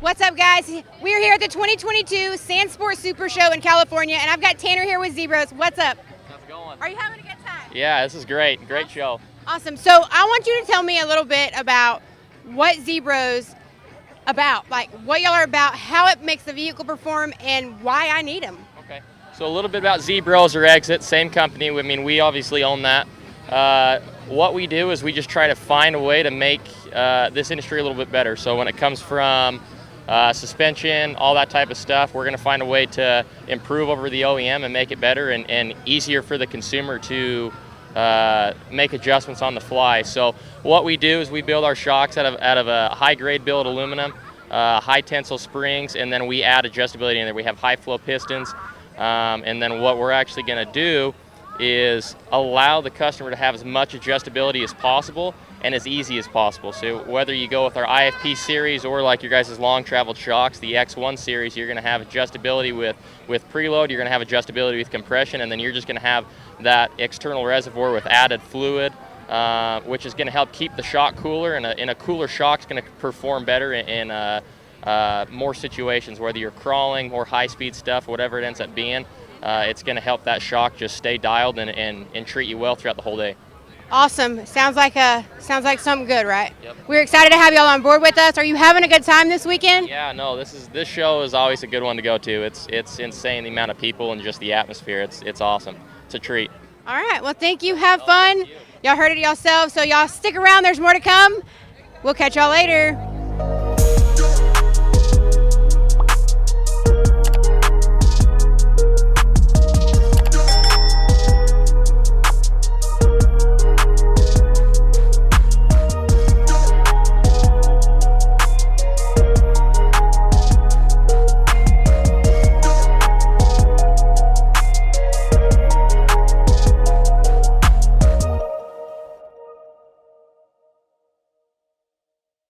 What's up, guys? We're here at the 2022 Sandsports Super Show in California, and I've got Tanner here with Z-Broz. What's up? How's it going? Are you having a good time? Yeah, this is great. Great show. Awesome. So I want you to tell me a little bit about what Z-Broz about, like what y'all are about, how it makes the vehicle perform, and why I need them. Okay. So a little bit about Z-Broz or Exit, same company. I mean, we obviously own that. What we do is we just try to find a way to make this industry a little bit better. So when it comes from suspension, all that type of stuff, we're going to find a way to improve over the OEM and make it better and easier for the consumer to make adjustments on the fly. So what we do is we build our shocks out of a high-grade billet aluminum, high tensile springs, and then we add adjustability in there. We have high-flow pistons, and then what we're actually going to do is allow the customer to have as much adjustability as possible and as easy as possible. So whether you go with our IFP series or like your guys' long traveled shocks, the X1 series, you're going to have adjustability with preload, you're going to have adjustability with compression, and then you're just going to have that external reservoir with added fluid, which is going to help keep the shock cooler, and a cooler shock is going to perform better in more situations, whether you're crawling, more high-speed stuff, whatever it ends up being. It's going to help that shock just stay dialed and treat you well throughout the whole day. Awesome. Sounds like something good, right? Yep. We're excited to have y'all on board with us. Are you having a good time this weekend? Yeah, no, this show is always a good one to go to. It's insane, the amount of people and just the atmosphere. It's awesome. It's a treat. All right. Well, thank you. Have fun. Y'all heard it yourselves, so y'all stick around. There's more to come. We'll catch y'all later.